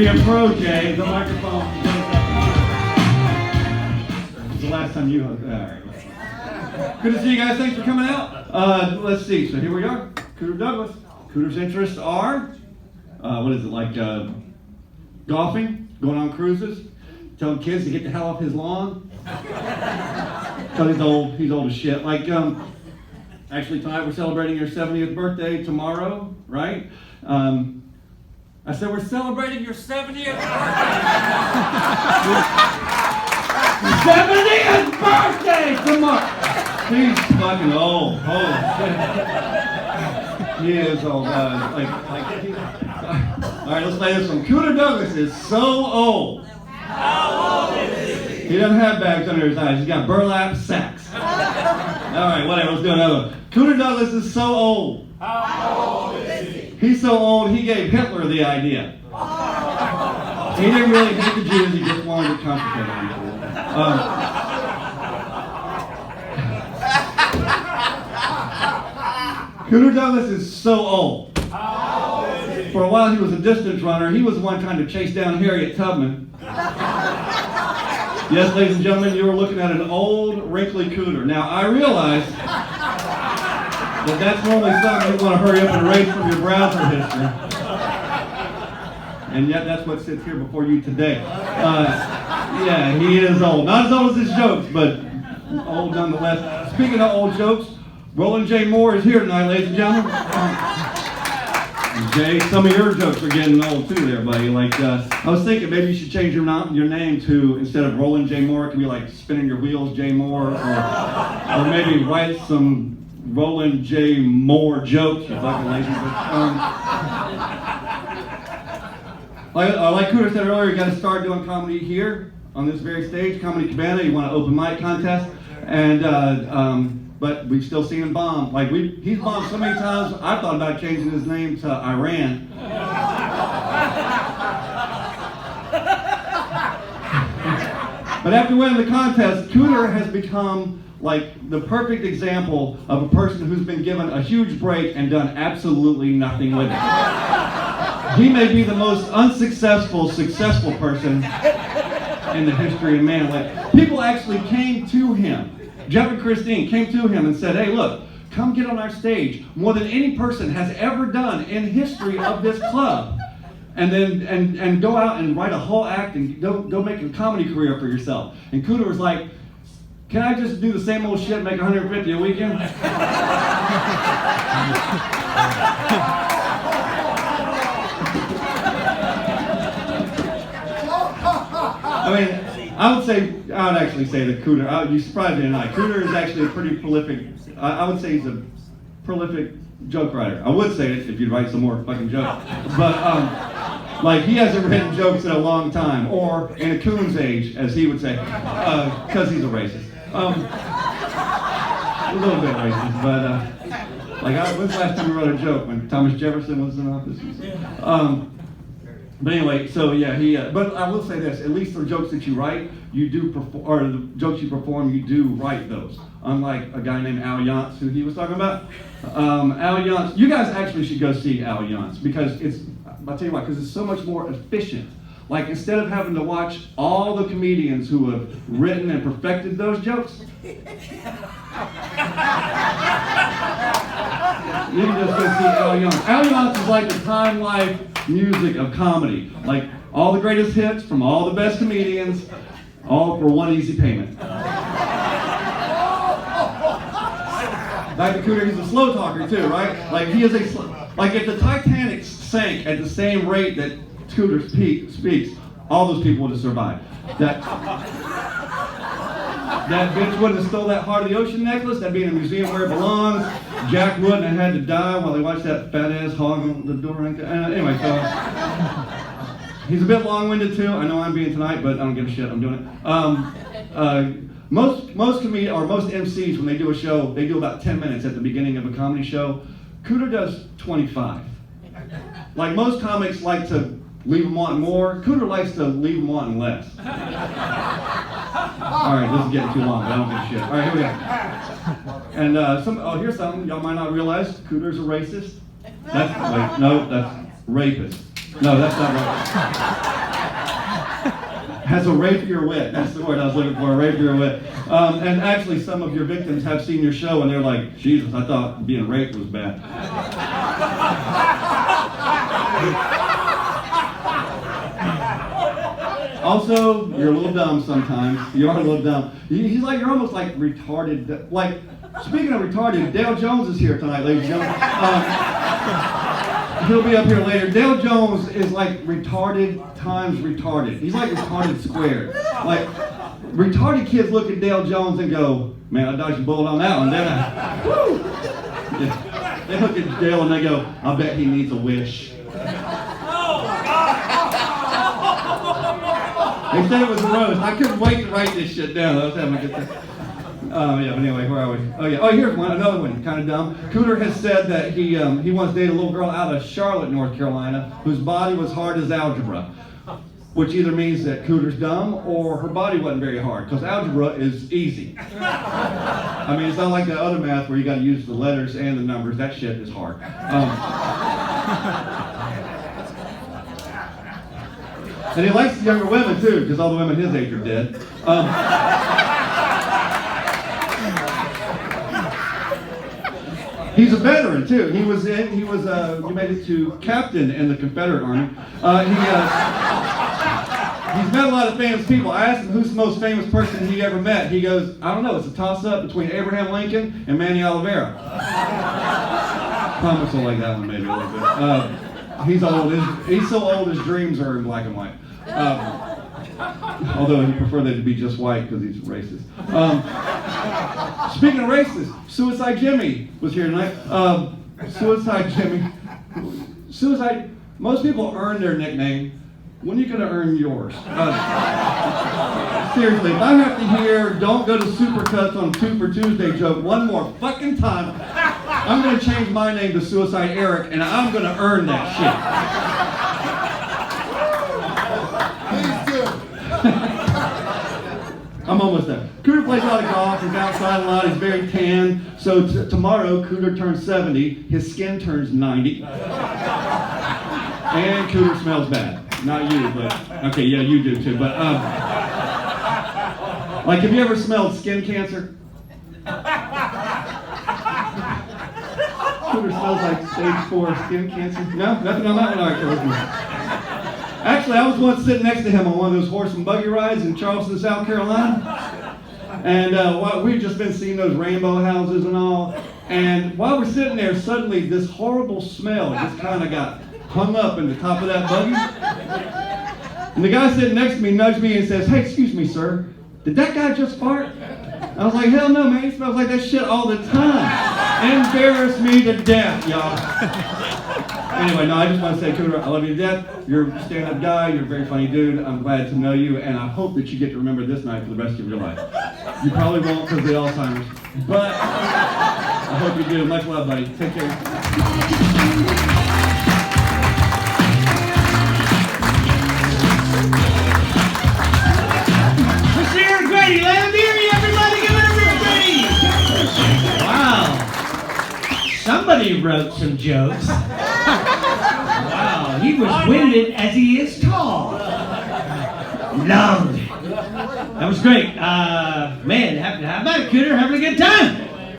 be a pro, Jay. The microphone. It's the last time you hooked. All right. Good to see you guys. Thanks for coming out. Let's see. So here we are. Cooter Dougles. Cooter's interests are, what is it, like golfing, going on cruises, telling kids to get the hell off his lawn. Because he's old as shit. Like, actually tonight we're celebrating your 70th birthday tomorrow, right? I said we're celebrating your 70th birthday! 70th birthday tomorrow! He's fucking old. Holy shit. He is old. All right, let's play this one. Cooter Dougles is so old. How old is he? He doesn't have bags under his eyes. He's got burlap sacks. All right, whatever. Let's do another one. Cooter Dougles is so old. How old is he? He's so old, he gave Hitler the idea. He didn't really hate the Jews. He just wanted to concentrate on them. Cooter Dougles is so old. How old is he? For a while, he was a distance runner. He was the one trying to chase down Harriet Tubman. Yes, ladies and gentlemen, you were looking at an old, wrinkly Cooter. Now, I realize that that's normally something you want to hurry up and erase from your browser history. And yet, that's what sits here before you today. Yeah, he is old. Not as old as his jokes, but old nonetheless. Speaking of old jokes, Roland J. Moore is here tonight, ladies and gentlemen. Jay, some of your jokes are getting old too there, buddy. Like, I was thinking maybe you should change your name to, instead of Roland J. Moore, it could be like Spinning Your Wheels J. Moore, or maybe write some Roland J. Moore jokes, you fucking lazy. Like Cooter said earlier, you got to start doing comedy here on this very stage, Comedy Cabana. You want an open mic contest, and but we've still seen him bomb. Like he's bombed so many times. I thought about changing his name to Iran. But after winning the contest, Cooter has become like the perfect example of a person who's been given a huge break and done absolutely nothing with it. He may be the most successful person in the history of man. Like, people actually came to him. Jeff and Christine came to him and said, "Hey, look, come get on our stage more than any person has ever done in history of this club. And then and go out and write a whole act and go make a comedy career for yourself." And Cooter was like, "Can I just do the same old shit and make $150 a weekend?" I mean, I would actually say that Cooter, you surprised me tonight. Cooter is actually a pretty prolific, I would say he's a prolific joke writer. I would say it if you'd write some more fucking jokes. But, like, he hasn't written jokes in a long time, or in a coon's age, as he would say, because he's a racist. A little bit racist, but, when's the last time we wrote a joke? When Thomas Jefferson was in office? But anyway, so yeah, but I will say this, at least the jokes that you write, you do perform, or the jokes you perform, you do write those. Unlike a guy named Al Yance, who he was talking about. Al Yance, you guys actually should go see Al Yance, because I'll tell you why, because it's so much more efficient. Like, instead of having to watch all the comedians who have written and perfected those jokes, you can just go see Al Yance. Al Yance is like the Time Life music of comedy. Like, all the greatest hits from all the best comedians, all for one easy payment. Back to Cooter, he's a slow talker too, right? Like, he is like, if the Titanic sank at the same rate that Cooter speaks, all those people would have survived. That bitch wouldn't have stole that Heart of the Ocean necklace. That'd be in a museum where it belongs. Jack wouldn't have had to die while they watched that fat ass hog on the door. Anyway, so he's a bit long-winded too. I know I'm being tonight, but I don't give a shit. I'm doing it. Most MCs, when they do a show, they do about 10 minutes at the beginning of a comedy show. Cooter does 25. Like, most comics like to leave them wanting more. Cooter likes to leave them wanting less. All right, this is getting too long, but I don't give a shit. All right, here we go. And here's something y'all might not realize. Cooter's a racist. That's rapist. No, that's not right. Has a rapier wit. That's the word I was looking for, a rapier wit. And actually, some of your victims have seen your show and they're like, Jesus, I thought being raped was bad. Also, you're a little dumb sometimes. You are a little dumb. He's like, you're almost like retarded. Like, speaking of retarded, Dale Jones is here tonight, ladies and gentlemen. He'll be up here later. Dale Jones is like retarded times retarded. He's like retarded squared. Like, retarded kids look at Dale Jones and go, man, I dodged a bullet on that one, didn't I? Woo! Yeah. They look at Dale and they go, I bet he needs a wish. They said it was a roast. I couldn't wait to write this shit down. I was having a good time. Yeah, but anyway, where are we? Oh, yeah. Oh, here's one. Another one. Kind of dumb. Cooter has said that he once dated a little girl out of Charlotte, North Carolina, whose body was hard as algebra, which either means that Cooter's dumb or her body wasn't very hard, because algebra is easy. I mean, it's not like that other math where you got to use the letters and the numbers. That shit is hard. And he likes the younger women too, because all the women his age are dead. He's a veteran too. He made it to captain in the Confederate Army. He's met a lot of famous people. I asked him who's the most famous person he ever met. He goes, I don't know. It's a toss-up between Abraham Lincoln and Manny Olivera. Thomas will like that one maybe a little bit. He's old. He's so old his dreams are in black and white. Although he'd prefer they to be just white because he's racist. Speaking of racist, Suicide Jimmy was here tonight. Suicide Jimmy. Most people earn their nickname. When are you going to earn yours? Seriously, if I have to hear don't go to Supercuts on 2 for Tuesday joke one more fucking time, I'm going to change my name to Suicide Eric and I'm going to earn that shit. I'm almost there. Cooter plays a lot of golf. He's outside a lot. He's very tan. So tomorrow, Cooter turns 70. His skin turns 90. And Cooter smells bad. Not you, but okay, yeah, you do too. But like, have you ever smelled skin cancer? Cooter smells like stage 4 skin cancer. No, nothing on that one. All right, actually, I was once sitting next to him on one of those horse and buggy rides in Charleston, South Carolina. And we've just been seeing those rainbow houses and all. And while we're sitting there, suddenly this horrible smell just kind of got hung up in the top of that buggy. And the guy sitting next to me nudged me and says, hey, excuse me, sir, did that guy just fart? I was like, hell no, man, he smells like that shit all the time. Embarrassed me to death, y'all. Anyway, no, I just want to say, Cooter, I love you to death. You're a stand-up guy. You're a very funny dude. I'm glad to know you, and I hope that you get to remember this night for the rest of your life. You probably won't because of the Alzheimer's, but I hope you do. Much love, buddy. Take care. Grady, let him hear you, everybody. Give it up for Grady. Wow. Somebody wrote some jokes. Wow, he was winded as he is tall. Loved. That was great. Man, how about it, Cooter? Having a good time?